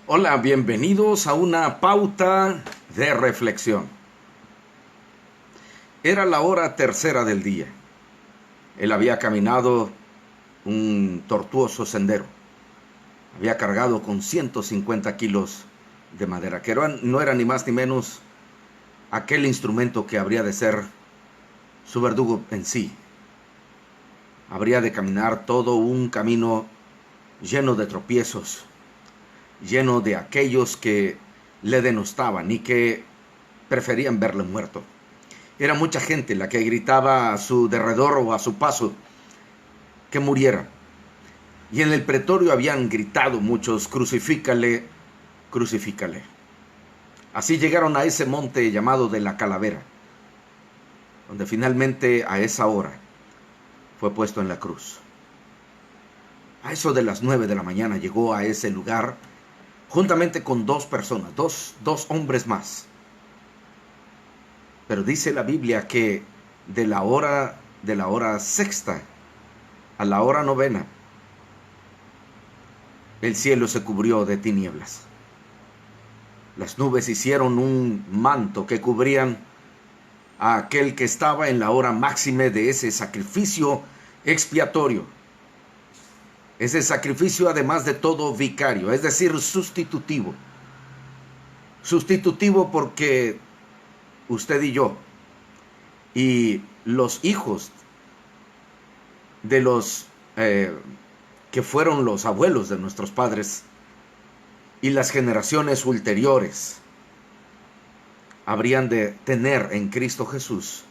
Hola, bienvenidos a una pauta de reflexión. Era la hora tercera del día. Él había caminado un tortuoso sendero. Había cargado con 150 kilos de madera, que no era ni más ni menos aquel instrumento que habría de ser su verdugo en sí. Habría de caminar todo un camino lleno de tropiezos, lleno de aquellos que le denostaban y que preferían verle muerto. Era mucha gente la que gritaba a su derredor o a su paso que muriera. Y en el pretorio habían gritado muchos: crucifícale, crucifícale. Así llegaron a ese monte llamado de la Calavera, donde finalmente a esa hora fue puesto en la cruz. A eso de las 9 de la mañana llegó a ese lugar juntamente con dos personas, dos hombres más. Pero dice la Biblia que de la hora sexta a la hora novena, el cielo se cubrió de tinieblas. Las nubes hicieron un manto que cubrían a aquel que estaba en la hora máxima de ese sacrificio expiatorio. Ese sacrificio, además de todo, vicario, es decir, sustitutivo. Sustitutivo porque usted y yo y los hijos de los que fueron los abuelos de nuestros padres y las generaciones ulteriores habrían de tener en Cristo Jesús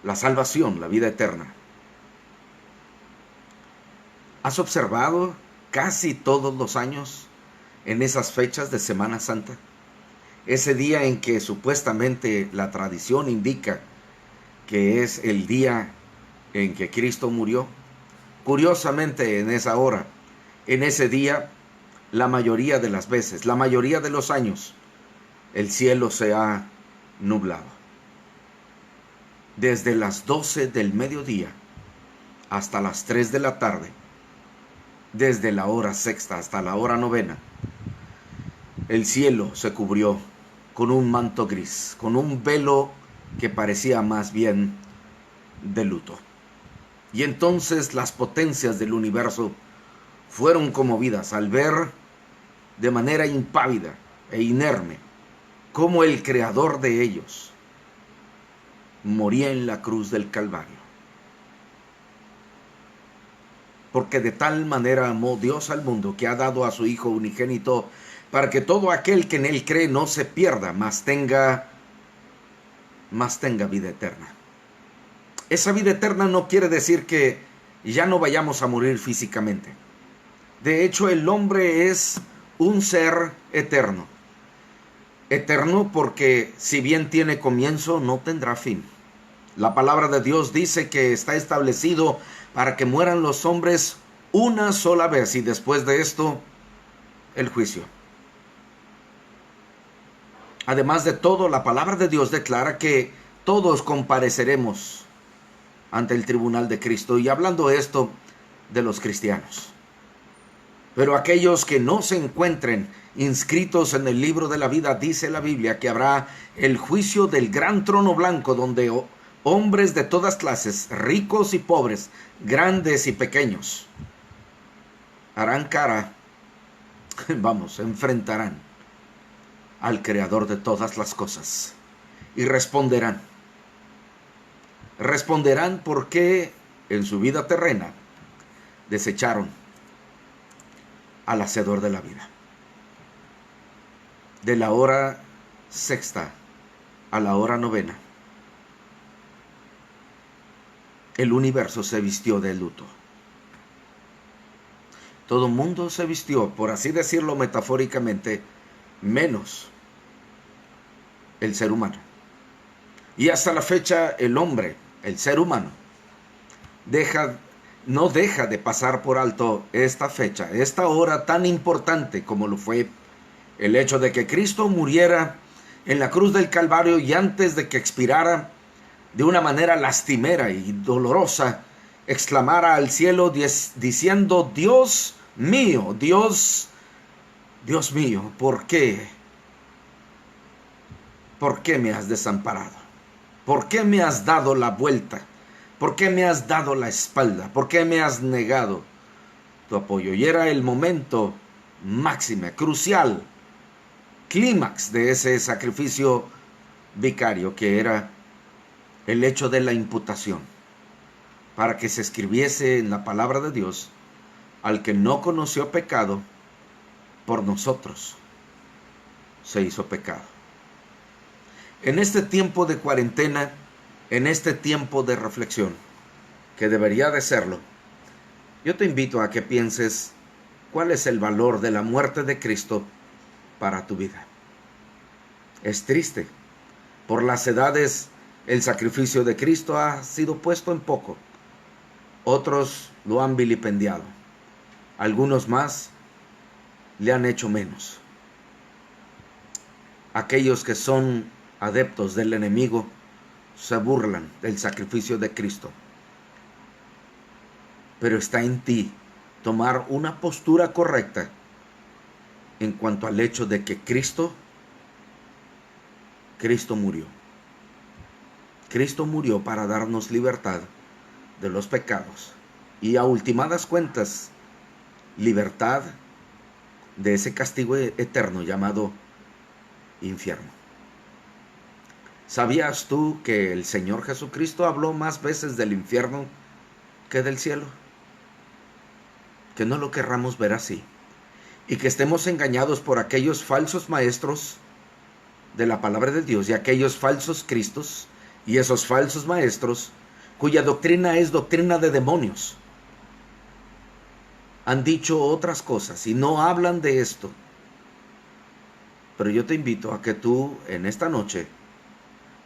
la salvación, la vida eterna. ¿Has observado casi todos los años en esas fechas de Semana Santa? Ese día en que supuestamente la tradición indica que es el día en que Cristo murió. Curiosamente, en esa hora, en ese día, la mayoría de las veces, la mayoría de los años, el cielo se ha nublado. Desde las 12 del mediodía hasta las 3 de la tarde, desde la hora sexta hasta la hora novena, el cielo se cubrió con un manto gris, con un velo que parecía más bien de luto. Y entonces las potencias del universo fueron conmovidas al ver de manera impávida e inerme cómo el creador de ellos moría en la cruz del Calvario. Porque de tal manera amó Dios al mundo que ha dado a su Hijo unigénito, para que todo aquel que en él cree no se pierda, mas tenga vida eterna. Esa vida eterna no quiere decir que ya no vayamos a morir físicamente. De hecho, el hombre es un ser eterno. Eterno porque si bien tiene comienzo, no tendrá fin. La palabra de Dios dice que está establecido para que mueran los hombres una sola vez y después de esto, el juicio. Además de todo, la palabra de Dios declara que todos compareceremos ante el tribunal de Cristo, y hablando esto de los cristianos. Pero aquellos que no se encuentren inscritos en el libro de la vida, dice la Biblia que habrá el juicio del gran trono blanco, donde hombres de todas clases, ricos y pobres, grandes y pequeños, harán cara, enfrentarán al Creador de todas las cosas y responderán. Responderán porque en su vida terrena desecharon al Hacedor de la vida. De la hora sexta a la hora novena, el universo se vistió de luto. Todo el mundo se vistió, por así decirlo metafóricamente, menos el ser humano. Y hasta la fecha el hombre, el ser humano, no deja de pasar por alto esta fecha, esta hora tan importante como lo fue el hecho de que Cristo muriera en la cruz del Calvario, y antes de que expirara de una manera lastimera y dolorosa, exclamara al cielo diciendo: Dios mío, Dios Dios mío, ¿por qué? ¿Por qué me has desamparado? ¿Por qué me has dado la vuelta? ¿Por qué me has dado la espalda? ¿Por qué me has negado tu apoyo? Y era el momento máximo, crucial, clímax de ese sacrificio vicario, que era el hecho de la imputación, para que se escribiese en la palabra de Dios: al que no conoció pecado, por nosotros se hizo pecado. En este tiempo de cuarentena, en este tiempo de reflexión, que debería de serlo, yo te invito a que pienses cuál es el valor de la muerte de Cristo para tu vida. Es triste. Por las edades, el sacrificio de Cristo ha sido puesto en poco. Otros lo han vilipendiado. Algunos más le han hecho menos. Aquellos que son adeptos del enemigo se burlan del sacrificio de Cristo. Pero está en ti tomar una postura correcta en cuanto al hecho de que Cristo murió. Cristo murió para darnos libertad de los pecados y, a ultimadas cuentas, libertad de ese castigo eterno llamado infierno. ¿Sabías tú que el Señor Jesucristo habló más veces del infierno que del cielo? Que no lo querramos ver así, y que estemos engañados por aquellos falsos maestros de la palabra de Dios y aquellos falsos cristos y esos falsos maestros cuya doctrina es doctrina de demonios. Han dicho otras cosas y no hablan de esto. Pero yo te invito a que tú en esta noche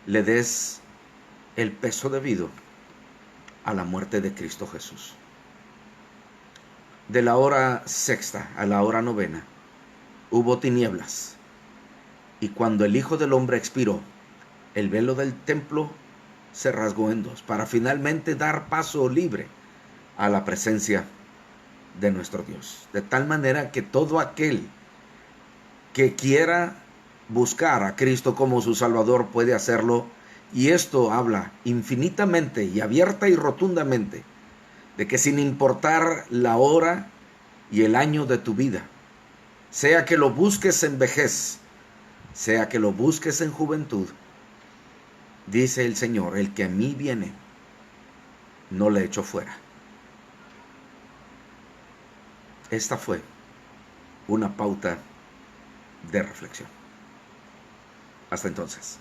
le des el peso debido a la muerte de Cristo Jesús. De la hora sexta a la hora novena hubo tinieblas, y cuando el Hijo del Hombre expiró, el velo del templo se rasgó en dos, para finalmente dar paso libre a la presencia de nuestro Dios. De tal manera que todo aquel que quiera buscar a Cristo como su Salvador puede hacerlo, y esto habla infinitamente y abierta y rotundamente de que, sin importar la hora y el año de tu vida, sea que lo busques en vejez, sea que lo busques en juventud, dice el Señor: el que a mí viene, no le echo fuera. Esta fue una pauta de reflexión. Hasta entonces.